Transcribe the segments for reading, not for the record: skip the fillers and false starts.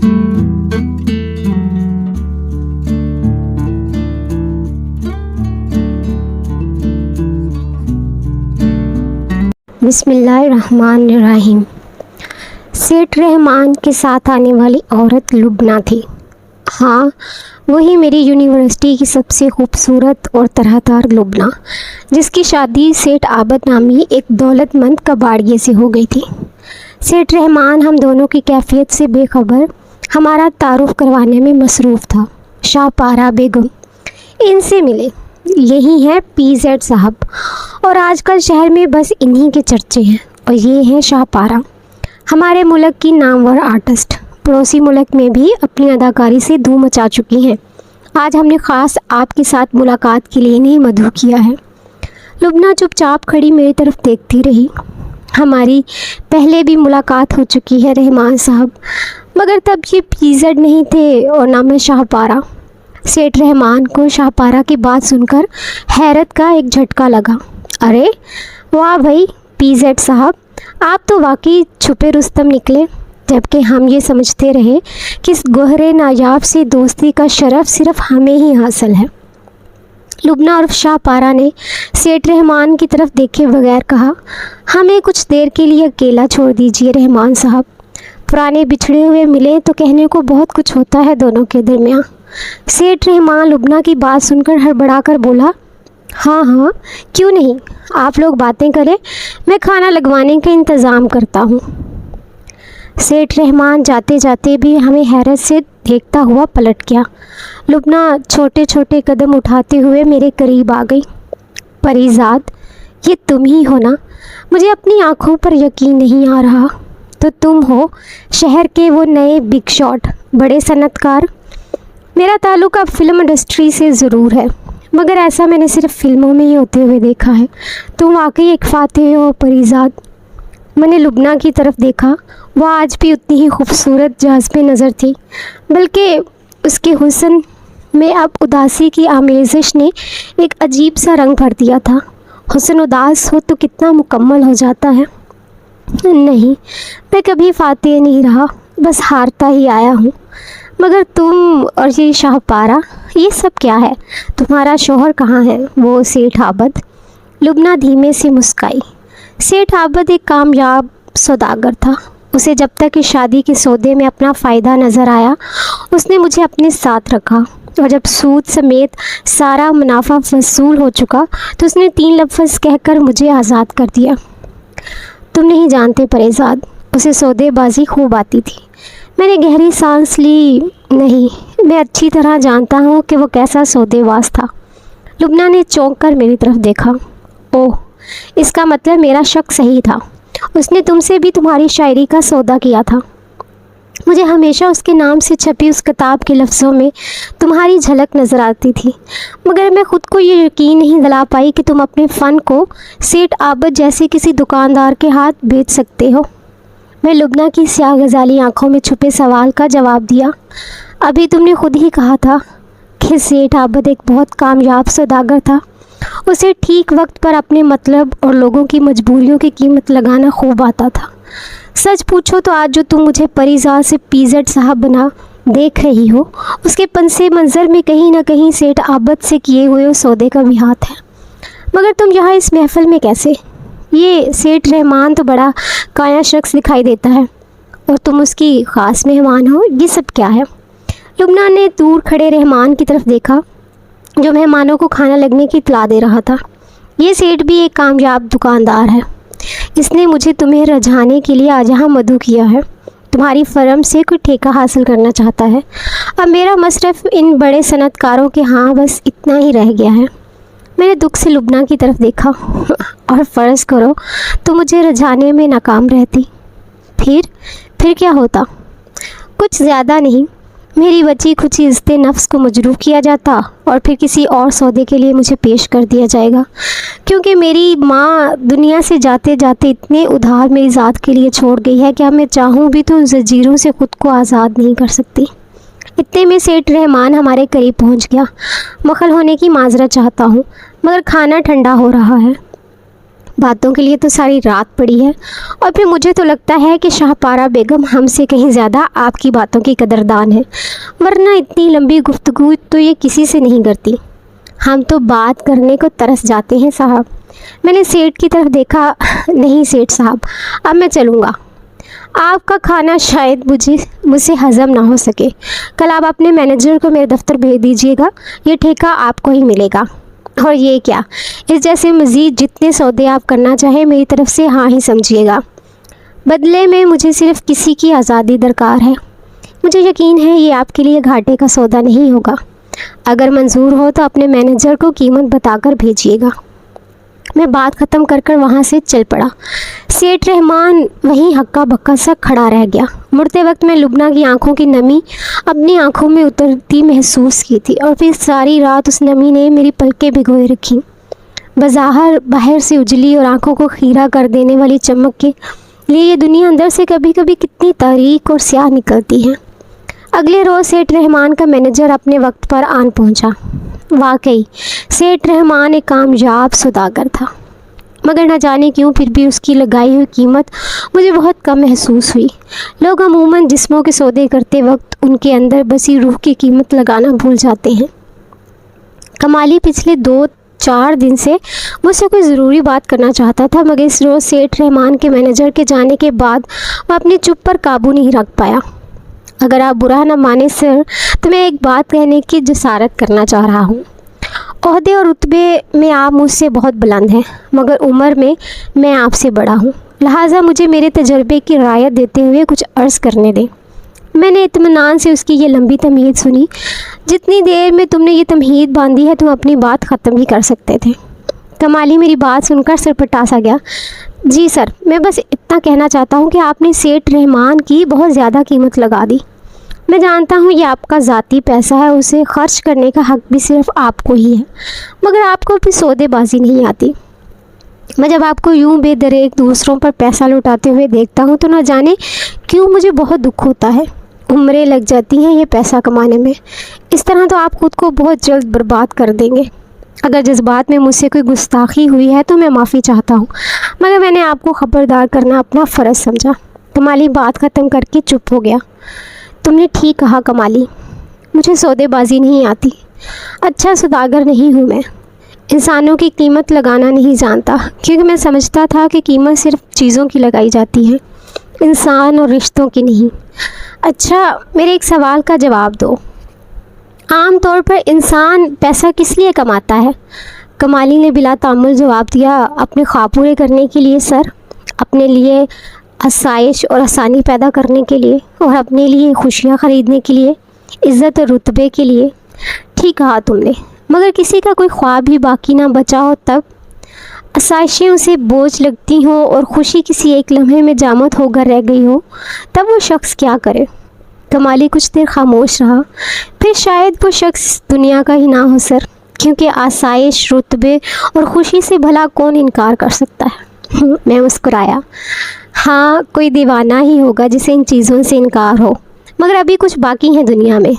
बिस्मिल्लाहिर्रहमानिर्रहीम। सेठ रहमान के साथ आने वाली औरत लुबना थी। हाँ, वही मेरी यूनिवर्सिटी की सबसे खूबसूरत और तरहतार लुबना, जिसकी शादी सेठ आबद नामी एक दौलतमंद कबाड़िए से हो गई थी। सेठ रहमान हम दोनों की कैफियत से बेखबर हमारा तारुफ करवाने में मसरूफ़ था। शाहपारा बेगम इनसे मिले, यही है PZ साहब, और आजकल शहर में बस इन्हीं के चर्चे हैं। और ये है शाहपारा, हमारे मुल्क की नामवर आर्टिस्ट, पड़ोसी मुल्क में भी अपनी अदाकारी से धूम मचा चुकी हैं। आज हमने ख़ास आपके साथ मुलाकात के लिए इन्हें मदऊ किया है। लुबना चुपचाप खड़ी मेरी तरफ देखती रही। हमारी पहले भी मुलाकात हो चुकी है रहमान साहब, मगर तब ये PZ नहीं थे और ना मैं शाहपारा। सेठ रहमान को शाहपारा की बात सुनकर हैरत का एक झटका लगा। अरे वाह भाई PZ साहब, आप तो वाकई छुपे रुस्तम निकले। जबकि हम ये समझते रहे कि इस गोहरे नायाब से दोस्ती का शरफ सिर्फ हमें ही हासिल है। लुबना और शाहपारा ने सेठ रहमान की तरफ देखे बगैर कहा, हमें कुछ देर के लिए अकेला छोड़ दीजिए रहमान साहब। पुराने बिछड़े हुए मिले तो कहने को बहुत कुछ होता है दोनों के दरमियाँ। सेठ रहमान लुबना की बात सुनकर हड़बड़ा कर बोला, हाँ हाँ क्यों नहीं, आप लोग बातें करें, मैं खाना लगवाने का इंतज़ाम करता हूँ। सेठ रहमान जाते जाते भी हमें हैरत से देखता हुआ पलट गया। लुबना छोटे छोटे कदम उठाते हुए मेरे करीब आ गई। परीज़ाद, ये तुम ही हो ना? मुझे अपनी आँखों पर यकीन नहीं आ रहा। तो तुम हो शहर के वो नए बिग शॉट, बड़े सनतकार। मेरा ताल्लुक़ अब फिल्म इंडस्ट्री से ज़रूर है, मगर ऐसा मैंने सिर्फ फिल्मों में ही होते हुए देखा है। तुम वाकई एक फ़ातिह हो परीज़ाद। मैंने लुबना की तरफ देखा। वह आज भी उतनी ही खूबसूरत जाज़बे नज़र थी, बल्कि उसके हुस्न में अब उदासी की आमेज़श ने एक अजीब सा रंग भर दिया था। हुस्न उदास हो तो कितना मुकम्मल हो जाता है। नहीं, मैं कभी फ़ातिह नहीं रहा, बस हारता ही आया हूँ। मगर तुम और ये शाहपारा, ये सब क्या है? तुम्हारा शौहर कहाँ है, वो सेठ आबद? लुबना धीमे से मुस्काई। सेठ आबद एक कामयाब सौदागर था। उसे जब तक इस शादी के सौदे में अपना फ़ायदा नज़र आया, उसने मुझे अपने साथ रखा, और जब सूद समेत सारा मुनाफा वसूल हो चुका तो उसने 3 लफ्ज़ कहकर मुझे आज़ाद कर दिया। तुम नहीं जानते परेज़ाद, उसे सौदेबाजी खूब आती थी। मैंने गहरी सांस ली। नहीं, मैं अच्छी तरह जानता हूँ कि वो कैसा सौदेबाज था। लुबना ने चौंक कर मेरी तरफ देखा। ओह, इसका मतलब मेरा शक सही था। उसने तुमसे भी तुम्हारी शायरी का सौदा किया था। मुझे हमेशा उसके नाम से छपी उस किताब के लफ्ज़ों में तुम्हारी झलक नज़र आती थी, मगर मैं ख़ुद को ये यकीन नहीं दिला पाई कि तुम अपने फ़न को सेठ आबद जैसे किसी दुकानदार के हाथ बेच सकते हो। मैं लुबना की स्याह गजाली आँखों में छुपे सवाल का जवाब दिया। अभी तुमने खुद ही कहा था कि सेठ आबद एक बहुत कामयाब सौदागर था। उसे ठीक वक्त पर अपने मतलब और लोगों की मजबूरियों की कीमत लगाना खूब आता था। सच पूछो तो आज जो तुम मुझे परीज़ाद से PZ साहब बना देख रही हो, उसके पंसे मंज़र में कहीं ना कहीं सेठ आबद से किए हुए उस सौदे का भी हाथ है। मगर तुम यहाँ इस महफ़िल में कैसे? ये सेठ रहमान तो बड़ा काया शख्स दिखाई देता है, और तुम उसकी ख़ास मेहमान हो। ये सब क्या है? लुबना ने दूर खड़े रहमान की तरफ देखा, जो मेहमानों को खाना लगने की इत्तला दे रहा था। ये सेठ भी एक कामयाब दुकानदार है। इसने मुझे तुम्हें रझाने के लिए आज यहाँ मदऊ किया है। तुम्हारी फर्म से कोई ठेका हासिल करना चाहता है। अब मेरा मसरफ़ इन बड़े सनतकारों के हाँ बस इतना ही रह गया है। मैंने दुख से लुबना की तरफ देखा। और फ़र्ज़ करो तो मुझे रझाने में नाकाम रहती, फिर क्या होता? कुछ ज़्यादा नहीं, मेरी बची खुची इज़्ज़त नफ्स को मजरूह किया जाता और फिर किसी और सौदे के लिए मुझे पेश कर दिया जाएगा, क्योंकि मेरी माँ दुनिया से जाते जाते इतने उधार मेरी ज़ात के लिए छोड़ गई है कि अब मैं चाहूँ भी तो उन ज़ंजीरों से ख़ुद को आज़ाद नहीं कर सकती। इतने में सेठ रहमान हमारे करीब पहुँच गया। मखल होने की माजरत चाहता हूँ, मगर खाना ठंडा हो रहा है। باتوں کے لیے تو ساری رات پڑی ہے، اور پھر مجھے تو لگتا ہے کہ شاہ پارہ بیگم ہم سے کہیں زیادہ آپ کی باتوں کی قدردان ہے، ورنہ اتنی لمبی گفتگو تو یہ کسی سے نہیں کرتی۔ ہم تو بات کرنے کو ترس جاتے ہیں صاحب۔ میں نے سیٹھ کی طرف دیکھا۔ نہیں سیٹھ صاحب، اب میں چلوں گا، آپ کا کھانا شاید مجھ سے ہضم نہ ہو سکے۔ کل آپ اپنے مینیجر کو میرے دفتر بھیج دیجیے گا، یہ ٹھیکہ آپ کو ہی ملے گا۔ اور یہ کیا، اس جیسے مزید جتنے سودے آپ کرنا چاہیں میری طرف سے ہاں ہی سمجھیے گا۔ بدلے میں مجھے صرف کسی کی آزادی درکار ہے۔ مجھے یقین ہے یہ آپ کے لیے گھاٹے کا سودا نہیں ہوگا۔ اگر منظور ہو تو اپنے مینیجر کو قیمت بتا کر بھیجیے گا۔ میں بات ختم کر وہاں سے چل پڑا۔ سیٹھ رحمان وہیں ہکا بکا سا کھڑا رہ گیا۔ مڑتے وقت میں لبنہ کی آنکھوں کی نمی اپنی آنکھوں میں اترتی محسوس کی تھی، اور پھر ساری رات اس نمی نے میری پلکیں بھگوئے رکھی۔ بظاہر باہر سے اجلی اور آنکھوں کو خیرہ کر دینے والی چمک کے لیے یہ دنیا اندر سے کبھی کبھی کتنی تاریک اور سیاہ نکلتی ہے۔ اگلے روز سیٹھ رحمان کا مینیجر اپنے وقت پر آن پہنچا۔ واقعی سیٹھ رحمان ایک کامیاب سوداگر تھا، مگر نہ جانے کیوں پھر بھی اس کی لگائی ہوئی قیمت مجھے بہت کم محسوس ہوئی۔ لوگ عموماً جسموں کے سودے کرتے وقت ان کے اندر بسی روح کی قیمت لگانا بھول جاتے ہیں۔ کمالی پچھلے 2-4 دن سے مجھ سے کوئی ضروری بات کرنا چاہتا تھا، مگر اس روز سیٹھ رحمان کے مینیجر کے جانے کے بعد وہ اپنی چپ پر قابو نہیں رکھ پایا۔ اگر آپ برا نہ مانیں سر، تو میں ایک بات کہنے کی جسارت کرنا چاہ رہا ہوں۔ عہدے اور رتبے میں آپ مجھ سے بہت بلند ہیں، مگر عمر میں آپ سے بڑا ہوں، لہٰذا مجھے میرے تجربے کی رعایت دیتے ہوئے کچھ عرض کرنے دیں۔ میں نے اطمینان سے اس کی یہ لمبی تمہید سنی۔ جتنی دیر میں تم نے یہ تمہید باندھی ہے تم اپنی بات ختم ہی کر سکتے تھے۔ کمالی میری بات سن کر سرپٹا سا گیا۔ جی سر، میں بس اتنا کہنا چاہتا ہوں کہ آپ نے سیٹھ رحمان کی بہت زیادہ قیمت لگا دی۔ میں جانتا ہوں یہ آپ کا ذاتی پیسہ ہے، اسے خرچ کرنے کا حق بھی صرف آپ کو ہی ہے، مگر آپ کو بھی سودے بازی نہیں آتی۔ میں جب آپ کو یوں بے دریغ دوسروں پر پیسہ لوٹاتے ہوئے دیکھتا ہوں تو نہ جانے کیوں مجھے بہت دکھ ہوتا ہے۔ عمریں لگ جاتی ہیں یہ پیسہ کمانے میں، اس طرح تو آپ خود کو بہت جلد برباد کر دیں گے۔ اگر جذبات میں مجھ سے کوئی گستاخی ہوئی ہے تو میں معافی چاہتا ہوں، مگر میں نے آپ کو خبردار کرنا اپنا فرض سمجھا۔ کمالی بات ختم کر کے چپ ہو گیا۔ تم نے ٹھیک کہا کمالی، مجھے سودے بازی نہیں آتی، اچھا سوداگر نہیں ہوں میں، انسانوں کی قیمت لگانا نہیں جانتا، کیونکہ میں سمجھتا تھا کہ قیمت صرف چیزوں کی لگائی جاتی ہے، انسان اور رشتوں کی نہیں۔ اچھا میرے ایک سوال کا جواب دو، عام طور پر انسان پیسہ کس لیے کماتا ہے؟ کمالی نے بلا تامل جواب دیا، اپنے خواب پورے کرنے کے لیے سر، اپنے لیے آسائش اور آسانی پیدا کرنے کے لیے، اور اپنے لیے خوشیاں خریدنے کے لیے، عزت اور رتبے کے لیے۔ ٹھیک کہا تم نے، مگر کسی کا کوئی خواب ہی باقی نہ بچا ہو، تب آسائشیں اسے بوجھ لگتی ہوں اور خوشی کسی ایک لمحے میں جامد ہو کر رہ گئی ہو، تب وہ شخص کیا کرے؟ کمالی کچھ دیر خاموش رہا۔ پھر شاید وہ شخص دنیا کا ہی نہ ہو سر، کیونکہ آسائش، رتبے اور خوشی سے بھلا کون انکار کر سکتا ہے؟ میں مسکرایا۔ ہاں کوئی دیوانہ ہی ہوگا جسے ان چیزوں سے انکار ہو، مگر ابھی کچھ باقی ہیں دنیا میں۔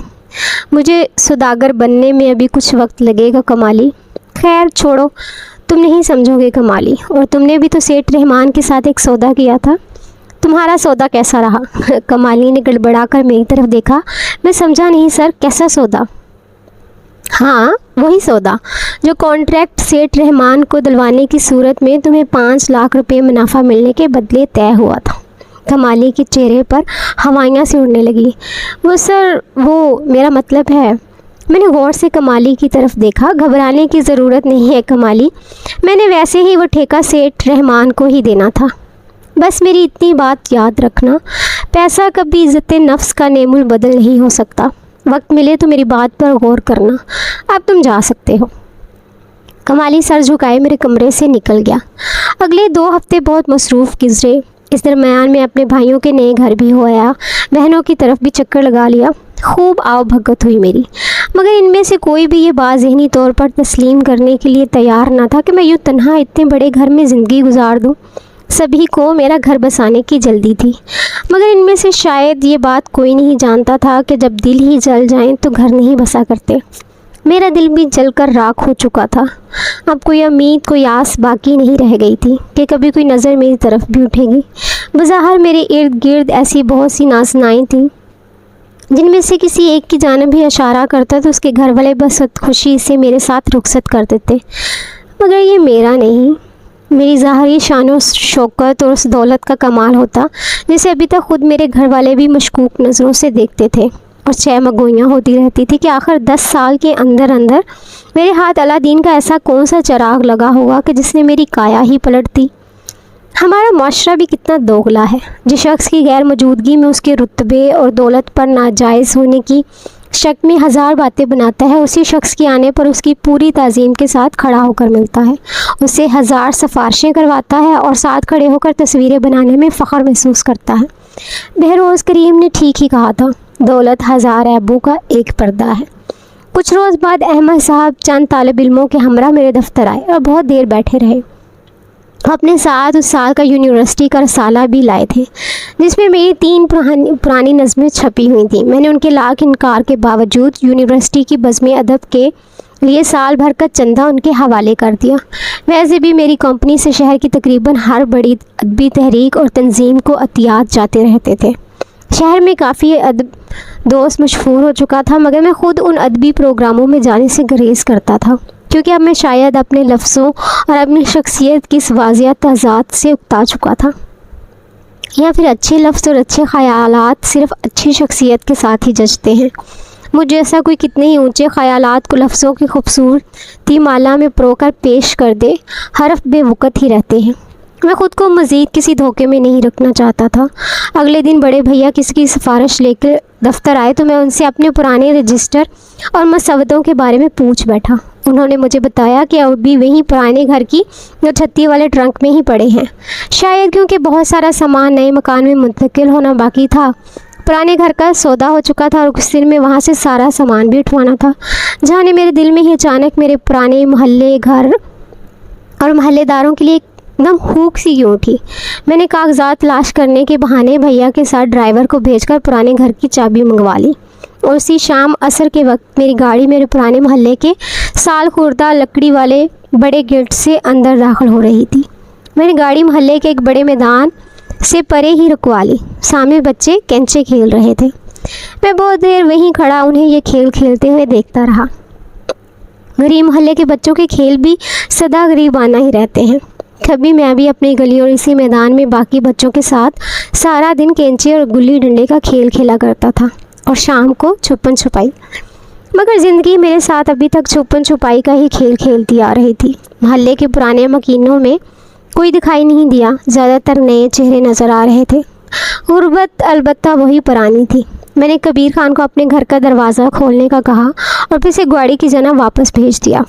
مجھے سوداگر بننے میں ابھی کچھ وقت لگے گا کمالی۔ خیر چھوڑو، تم نہیں سمجھو گے کمالی، اور تم نے بھی تو سیٹھ رحمان کے ساتھ ایک سودا کیا تھا، تمہارا سودا کیسا رہا؟ کمالی نے گڑبڑا کر میری طرف دیکھا۔ میں سمجھا نہیں سر، کیسا سودا؟ ہاں وہی سودا جو کانٹریکٹ سیٹھ رحمان کو دلوانے کی صورت میں تمہیں 5 لاکھ روپے منافع ملنے کے بدلے طے ہوا تھا۔ کمالی کے چہرے پر ہوائیاں سے اڑنے لگی۔ وہ سر، وہ میرا مطلب ہے۔ میں نے غور سے کمالی کی طرف دیکھا۔ گھبرانے کی ضرورت نہیں ہے کمالی، میں نے ویسے ہی وہ ٹھیکہ سیٹھ رحمان کو ہی دینا تھا۔ بس میری اتنی بات یاد رکھنا، پیسہ کبھی عزت نفس کا نعم البدل نہیں ہو سکتا۔ وقت ملے تو میری بات پر غور کرنا۔ اب تم جا سکتے ہو۔ کمالی سر جھکائے میرے کمرے سے نکل گیا۔ اگلے 2 ہفتے بہت مصروف گزرے۔ اس درمیان میں اپنے بھائیوں کے نئے گھر بھی ہو آیا، بہنوں کی طرف بھی چکر لگا لیا۔ خوب آؤ بھگت ہوئی میری، مگر ان میں سے کوئی بھی یہ بات ذہنی طور پر تسلیم کرنے کے لیے تیار نہ تھا کہ میں یوں تنہا اتنے بڑے گھر میں زندگی گزار دوں۔ سبھی کو میرا گھر بسانے کی جلدی تھی، مگر ان میں سے شاید یہ بات کوئی نہیں جانتا تھا کہ جب دل ہی جل جائیں تو گھر نہیں بسا کرتے۔ میرا دل بھی جل کر راکھ ہو چکا تھا۔ اب کوئی امید، کوئی آس باقی نہیں رہ گئی تھی کہ کبھی کوئی نظر میری طرف بھی اٹھے گی۔ بظاہر میرے ارد گرد ایسی بہت سی نازنائیں تھیں جن میں سے کسی ایک کی جانب بھی اشارہ کرتا تو اس کے گھر والے بس خوشی سے میرے ساتھ رخصت کر دیتے، مگر یہ میرا نہیں، میری ظاہری شان و شوکت اور اس دولت کا کمال ہوتا جسے ابھی تک خود میرے گھر والے بھی مشکوک نظروں سے دیکھتے تھے، اور چہمگوئیاں ہوتی رہتی تھی کہ آخر 10 سال کے اندر اندر میرے ہاتھ اللہ کا ایسا کون سا چراغ لگا ہوگا کہ جس نے میری کایا ہی پلٹ دی۔ ہمارا معاشرہ بھی کتنا دوغلا ہے، جس شخص کی غیر موجودگی میں اس کے رتبے اور دولت پر ناجائز ہونے کی شک میں ہزار باتیں بناتا ہے، اسی شخص کے آنے پر اس کی پوری تعظیم کے ساتھ کھڑا ہو کر ملتا ہے، اسے ہزار سفارشیں کرواتا ہے اور ساتھ کھڑے ہو کر تصویریں بنانے میں فخر محسوس کرتا ہے۔ بہروز کریم نے ٹھیک ہی کہا تھا، دولت ہزار عیبوں کا ایک پردہ ہے۔ کچھ روز بعد احمد صاحب چند طالب علموں کے ہمراہ میرے دفتر آئے اور بہت دیر بیٹھے رہے۔ اپنے ساتھ اس سال کا یونیورسٹی کا رسالہ بھی لائے تھے جس میں میری 3 پرانی نظمیں چھپی ہوئی تھیں۔ میں نے ان کے لاکھ انکار کے باوجود یونیورسٹی کی بزم ادب کے لیے سال بھر کا چندہ ان کے حوالے کر دیا۔ ویسے بھی میری کمپنی سے شہر کی تقریباً ہر بڑی ادبی تحریک اور تنظیم کو عطیات جاتے رہتے تھے۔ شہر میں کافی ادب دوست مشہور ہو چکا تھا، مگر میں خود ان ادبی پروگراموں میں جانے سے گریز کرتا تھا، کیونکہ اب میں شاید اپنے لفظوں اور اپنی شخصیت کی اس واضح تضاد سے اکتا چکا تھا، یا پھر اچھے لفظ اور اچھے خیالات صرف اچھی شخصیت کے ساتھ ہی جچتے ہیں۔ مجھ جیسا کوئی کتنے ہی اونچے خیالات کو لفظوں کی خوبصورتی مالا میں پرو کر پیش کر دے، حرف بے وقت ہی رہتے ہیں۔ میں خود کو مزید کسی دھوکے میں نہیں رکھنا چاہتا تھا۔ اگلے دن بڑے بھیا کسی کی سفارش لے کر دفتر آئے تو میں ان سے اپنے پرانے رجسٹر اور مسودوں کے بارے میں پوچھ بیٹھا۔ انہوں نے مجھے بتایا کہ اب بھی وہیں پرانے گھر کی 36 والے ٹرنک میں ہی پڑے ہیں، شاید کیونکہ بہت سارا سامان نئے مکان میں منتقل ہونا باقی تھا۔ پرانے گھر کا سودا ہو چکا تھا اور کچھ دن میں وہاں سے سارا سامان بھی اٹھوانا تھا۔ جانے میرے دل میں ہی اچانک میرے پرانے محلے گھر اور محلے داروں کے لیے ایک دم ہوک سی کیوں اٹھی۔ میں نے کاغذات تلاش کرنے کے بہانے بھیا کے ساتھ ڈرائیور کو بھیج کر پرانے گھر کی چابی منگوا لی، اور اسی شام عصر کے وقت میری گاڑی میرے پرانے محلے کے سال خوردہ لکڑی والے بڑے گیٹ سے اندر داخل ہو رہی تھی۔ میں نے گاڑی محلے کے ایک بڑے میدان سے پرے ہی رکوا لی۔ سامنے بچے کینچے کھیل رہے تھے۔ میں بہت دیر وہیں کھڑا انہیں یہ کھیل کھیلتے ہوئے دیکھتا رہا۔ غریب محلے کے بچوں کے کھیل بھی سدا غریبانہ ہی رہتے ہیں۔ کبھی میں بھی اپنی گلی اور اسی میدان میں باقی بچوں کے ساتھ سارا دن کینچے اور گلی ڈنڈے کا کھیل کھیلا کرتا تھا، اور شام کو چھپن چھپائی۔ مگر زندگی میرے ساتھ ابھی تک چھپن چھپائی کا ہی کھیل کھیلتی آ رہی تھی۔ محلے کے پرانے مکینوں میں کوئی دکھائی نہیں دیا، زیادہ تر نئے چہرے نظر آ رہے تھے۔ غربت البتہ وہی پرانی تھی۔ میں نے کبیر خان کو اپنے گھر کا دروازہ کھولنے کا کہا اور پھر سے گاڑی کی جناب واپس بھیج دیا،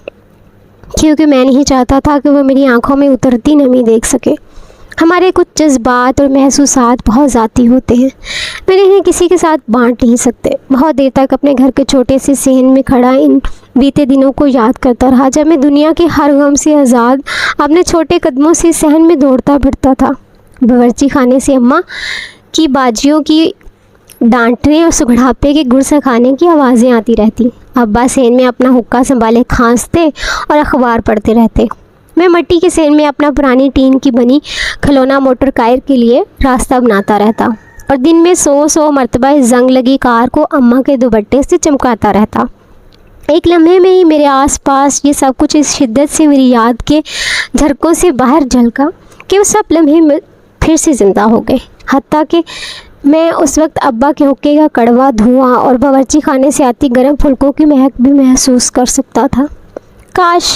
کیونکہ میں نہیں چاہتا تھا کہ وہ میری آنکھوں میں اترتی نمی دیکھ سکے۔ ہمارے کچھ جذبات اور محسوسات بہت ذاتی ہوتے ہیں، میں انہیں کسی کے ساتھ بانٹ نہیں سکتے۔ بہت دیر تک اپنے گھر کے چھوٹے سے صحن میں کھڑا ان بیتے دنوں کو یاد کرتا رہا، جب میں دنیا کے ہر غم سے آزاد اپنے چھوٹے قدموں سے صحن میں دوڑتا پھرتا تھا۔ باورچی خانے سے اماں کی باجیوں کی ڈانٹنے اور سگڑاپے کے گڑ سکھانے کی آوازیں آتی رہتی۔ ابا صحن میں اپنا حقہ سنبھالے کھانستے اور اخبار پڑھتے رہتے۔ میں مٹی کے صحن میں اپنا پرانی ٹین کی بنی کھلونا موٹر کار کے لیے راستہ بناتا رہتا، اور دن میں 100 مرتبہ اس زنگ لگی کار کو اماں کے دوپٹے سے چمکاتا رہتا۔ ایک لمحے میں ہی میرے آس پاس یہ سب کچھ اس شدت سے میری یاد کے جھرکوں سے باہر جھلکا کہ وہ سب لمحے میں پھر سے زندہ ہو گئے، حتیٰ کہ میں اس وقت ابا کے حقے کا کڑوا دھواں اور باورچی خانے سے آتی گرم پھلکوں کی مہک بھی محسوس کر سکتا تھا۔ کاش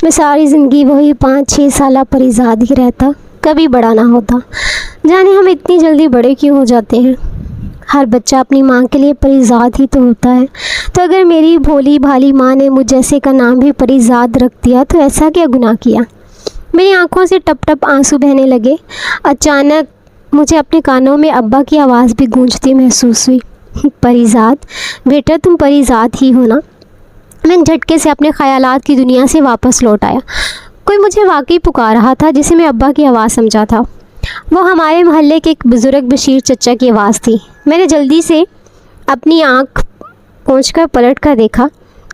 میں ساری زندگی وہی 5-6 سالہ پریزاد ہی رہتا، کبھی بڑا نہ ہوتا۔ جانے ہم اتنی جلدی بڑے کیوں ہو جاتے ہیں؟ ہر بچہ اپنی ماں کے لیے پریزاد ہی تو ہوتا ہے، تو اگر میری بھولی بھالی ماں نے مجھ جیسے کا نام بھی پریزاد رکھ دیا تو ایسا کیا گناہ کیا؟ میری آنکھوں سے ٹپ ٹپ آنسو بہنے لگے۔ اچانک مجھے اپنے کانوں میں ابا کی آواز بھی گونجتی محسوس ہوئی، پریزاد بیٹا، تم پریزاد ہی ہو نا؟ میں جھٹکے سے اپنے خیالات کی دنیا سے واپس لوٹ آیا۔ کوئی مجھے واقعی پکار رہا تھا جسے میں ابا کی آواز سمجھا تھا۔ وہ ہمارے محلے کے ایک بزرگ بشیر چچا کی آواز تھی۔ میں نے جلدی سے اپنی آنکھ پہنچ کر پلٹ کر دیکھا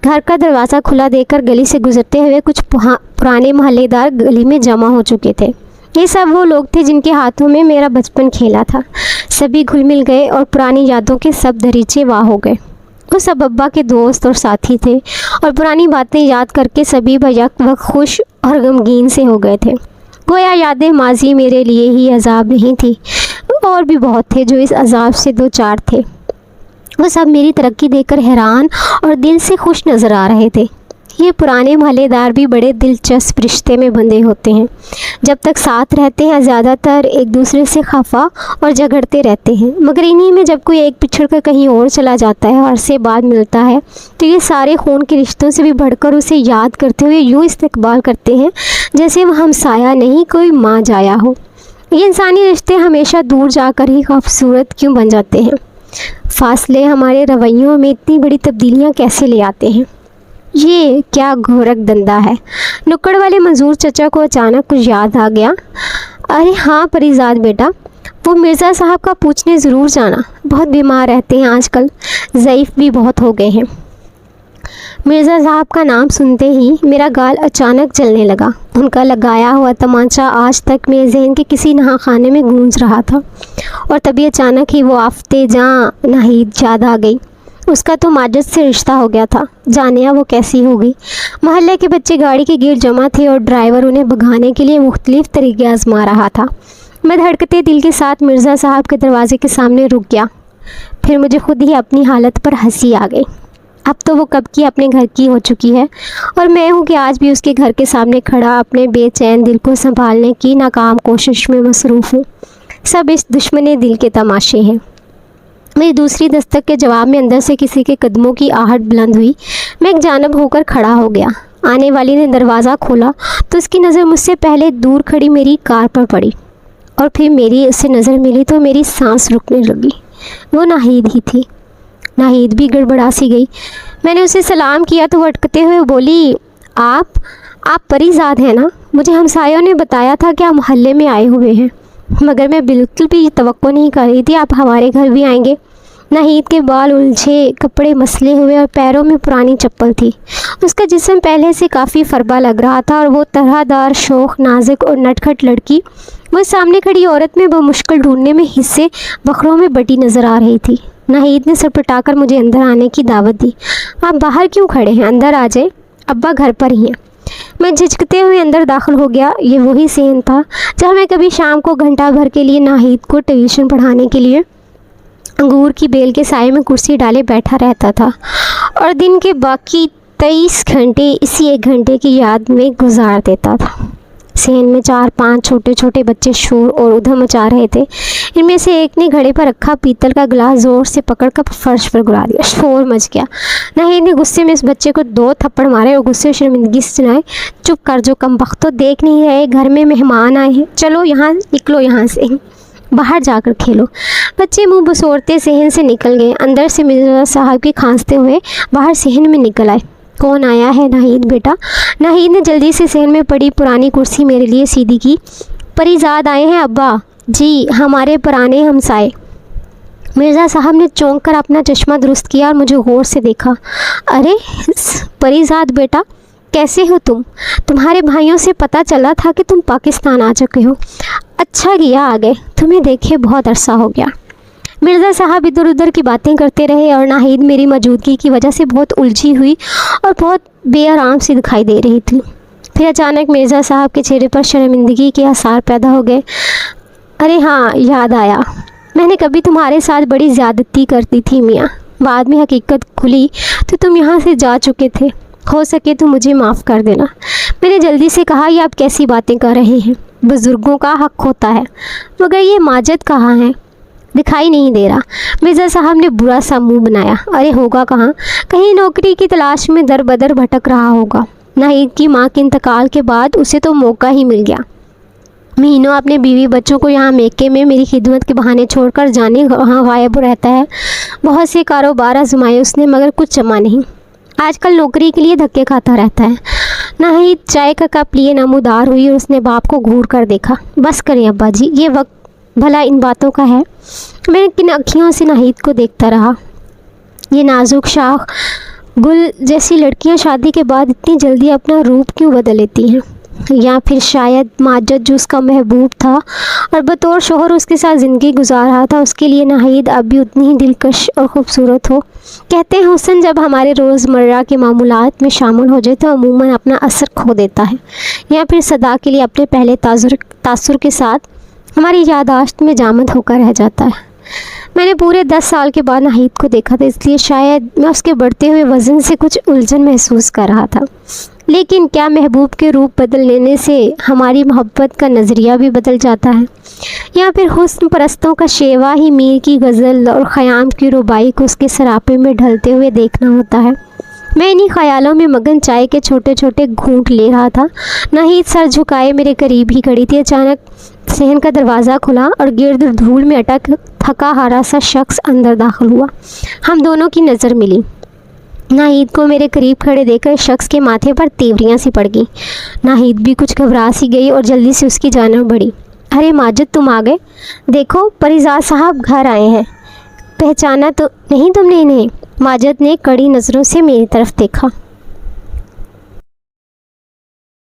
घर का दरवाज़ा खुला देखकर गली से गुजरते हुए कुछ पुराने मोहल्लेदार गली में जमा हो चुके थे। ये सब वो लोग थे जिनके हाथों में मेरा बचपन खेला था। सभी घुल मिल गए और पुरानी यादों के सब दरीचे वाह हो गए। वो सब अब्बा के दोस्त और साथी थे और पुरानी बातें याद करके सभी बैक वक्त खुश और गमगीन से हो गए थे। गोया यादें माजी मेरे लिए ही अजाब नहीं थी, और भी बहुत थे जो इस अजाब से दो चार थे। वो सब मेरी तरक्की देखकर हैरान और दिल से खुश नज़र आ रहे थे। ये पुराने मोहल्लेदार भी बड़े दिलचस्प रिश्ते में बंधे होते हैं। जब तक साथ रहते हैं ज़्यादातर एक दूसरे से खफा और झगड़ते रहते हैं, मगर इन्हीं में जब कोई एक पिछड़ कर कहीं और चला जाता है और अरसे बाद मिलता है तो ये सारे खून के रिश्तों से भी बढ़कर उसे याद करते हुए यूँ इस्तकबाल करते हैं जैसे वह हमसाया नहीं कोई माँ जाया हो। ये इंसानी रिश्ते हमेशा दूर जाकर ही खूबसूरत क्यों बन जाते हैं? फासले हमारे रवैयों में इतनी बड़ी तब्दीलियाँ कैसे ले आते हैं? ये क्या घोरक धंधा है। नुक्कड़ वाले मंजूर चचा को अचानक कुछ याद आ गया। अरे हाँ परीजाद बेटा, वो मिर्ज़ा साहब का पूछने ज़रूर जाना, बहुत बीमार रहते हैं आजकल, ज़ईफ़ भी बहुत हो गए हैं। मिर्ज़ा साहब का नाम सुनते ही मेरा गाल अचानक जलने लगा। उनका लगाया हुआ तमाचा आज तक मेरे जहन के किसी नहाखाने में गूंज रहा था, और तभी अचानक ही वो आफते जहाँ नाहिद याद आ गई। उसका तो माजिद से रिश्ता हो गया था, जानिया वो कैसी होगी। मोहल्ले के बच्चे गाड़ी के गिर जमा थे और ड्राइवर उन्हें भगाने के लिए मुख्तलिफ तरीके आजमा रहा था। मैं धड़कते दिल के साथ मिर्ज़ा साहब के दरवाजे के सामने रुक गया। फिर मुझे खुद ही अपनी हालत पर हंसी आ गई। अब तो वो कब की अपने घर की हो चुकी है और मैं हूँ कि आज भी उसके घर के सामने खड़ा अपने बेचैन दिल को संभालने की नाकाम कोशिश में मसरूफ़ हूँ। सब इस दुश्मनी दिल के तमाशे हैं। मेरी दूसरी दस्तक के जवाब में अंदर से किसी के कदमों की आहट बुलंद हुई। मैं एक जानब होकर खड़ा हो गया। आने वाली ने दरवाज़ा खोला तो उसकी नज़र मुझसे पहले दूर खड़ी मेरी कार पर पड़ी, और फिर मेरी उससे नज़र मिली तो मेरी सांस रुकने लगी। वो नाहिद ही थी। नाहिद भी गड़बड़ा सी गई। मैंने उसे सलाम किया तो वो अटकते हुए बोली, आप परीजाद हैं ना? मुझे हमसायों ने बताया था कि आप मोहल्ले में आए हुए हैं, मगर मैं बिल्कुल भी तवक्को नहीं कर रही थी आप हमारे घर भी आएंगे। नाहिद के बाल उलझे, कपड़े मसले हुए और पैरों में पुरानी चप्पल थी। उसका जिस्म पहले से काफ़ी फरबा लग रहा था और वो तरहदार, शोख, नाजुक और नटखट लड़की वो सामने खड़ी औरत में बमुश्किल ढूंढने में हिस्से बखरों में बटी नज़र आ रही थी। नाहिद ने सटपटाकर मुझे अंदर आने की दावत दी। आप बाहर क्यों खड़े हैं? अंदर आ जाए, अब्बा घर पर ही हैं। मैं झिझकते हुए अंदर दाखिल हो गया। ये वही सेन था जहाँ मैं कभी शाम को घंटा भर के लिए नाहिद को ट्यूशन पढ़ाने के लिए अंगूर की बेल के साए में कुर्सी डाले बैठा रहता था, और दिन के बाकी 23 घंटे इसी एक घंटे की याद में गुजार देता था। सेन में 4-5 छोटे छोटे बच्चे शोर और उधम मचा रहे थे। इनमें से एक ने घड़े पर रखा पीतल का गिलास ज़ोर से पकड़कर फर्श पर गिरा दिया। शोर मच गया। नाहिद ने गुस्से में इस बच्चे को 2 थप्पड़ मारे और गुस्से शर्मिंदगी से सुनाए, चुप कर, जो कमबख्त, तो देख नहीं रहे घर में मेहमान आए हैं, चलो यहाँ निकलो, यहाँ से बाहर जाकर खेलो। बच्चे मुंह बसोरते सहन से निकल गए। अंदर से मिर्ज़ा साहब के खांसते हुए बाहर सहन में निकल आए। कौन आया है नाहिद बेटा? नाहिद ने जल्दी से सहन में पड़ी पुरानी कुर्सी मेरे लिए सीधी की। परीजाद आए हैं अब्बा जी, हमारे पुराने हमसाए। मिर्ज़ा साहब ने चौंक कर अपना चश्मा दुरुस्त किया और मुझे गौर से देखा। अरे परीजाद बेटा, कैसे हो तुम? तुम्हारे भाइयों से पता चला था कि तुम पाकिस्तान आ चुके हो। अच्छा किया आ गए, तुम्हें देखे बहुत अरसा हो गया। मिर्ज़ा साहब इधर उधर की बातें करते रहे और नाहिद मेरी मौजूदगी की वजह से बहुत उलझी हुई और बहुत बेआराम सी दिखाई दे रही थी। फिर अचानक मिर्ज़ा साहब के चेहरे पर शर्मिंदगी के आसार पैदा हो गए। अरे हाँ, याद आया, मैंने कभी तुम्हारे साथ बड़ी ज़्यादती करती थी मियाँ। बाद में हकीकत खुली तो तुम यहाँ से जा चुके थे। हो सके तो मुझे माफ़ कर देना। मैंने जल्दी से कहा, ये आप कैसी बातें कर रहे हैं? बुज़ुर्गों का हक़ होता है। मगर ये माजिद कहाँ है? दिखाई नहीं दे रहा। मिर्ज़ा साहब ने बुरा सा मुंह बनाया। अरे होगा कहाँ, कहीं नौकरी की तलाश में दर बदर भटक रहा होगा। नाहिद की माँ के इंतकाल के बाद उसे तो मौका ही मिल गया। महीनों अपने बीवी बच्चों को यहाँ मेके में मेरी खिदमत के बहाने छोड़कर जाने वहाँ गायब रहता है। बहुत से कारोबार आजमाए उसने, मगर कुछ जमा नहीं। आजकल नौकरी के लिए धक्के खाता रहता है। नाहिद चाय का कप लिए नमूदार हुई और उसने बाप को घूर कर देखा। बस करें अब्बा जी, ये वक्त भला इन बातों का है। मैं किन अखियों से नाहिद को देखता रहा। ये नाजुक शाख गुल जैसी लड़कियां शादी के बाद इतनी जल्दी अपना रूप क्यों बदल लेती हैं? या फिर शायद माजिद जो उसका महबूब था और बतौर शोहर उसके साथ ज़िंदगी गुजार रहा था, उसके लिए नाहिद अब भी उतनी ही दिलकश और ख़ूबसूरत हो। कहते हैं हुस्न जब हमारे रोज़मर्रा के मामूलात में शामिल हो जाए तो अमूमन अपना असर खो देता है, या फिर सदा के लिए अपने पहले तासुर के साथ हमारी याददाश्त में जामद होकर रह जाता है। मैंने पूरे 10 साल के बाद नाहिद को देखा था, इसलिए शायद मैं उसके बढ़ते हुए वज़न से कुछ उलझन महसूस कर रहा था। लेकिन क्या महबूब के रूप बदल लेने से हमारी मोहब्बत का नज़रिया भी बदल जाता है, या फिर हुस्न परस्तों का शेवा ही मीर की गज़ल और ख़याम की रुबाई को उसके सरापे में ढलते हुए देखना होता है? मैं इन्हीं ख़यालों में मगन चाय के छोटे छोटे घूंट ले रहा था। नाहिद सर झुकाए मेरे करीब ही खड़ी थी। अचानक सहन का दरवाज़ा खुला और गिर्द धूल में अटक थका हारा सा शख्स अंदर दाखिल हुआ। हम दोनों की नज़र मिली। नाहिद को मेरे करीब खड़े देखकर शख्स के माथे पर तेवरियाँ सी पड़ गई। नाहिद भी कुछ घबरा सी गई और जल्दी से उसकी जानिब बढ़ी। अरे माजिद, तुम आ गए? देखो परिजात साहब घर आए हैं। पहचाना तो नहीं तुमने इन्हें? माजिद ने कड़ी नज़रों से मेरी तरफ देखा।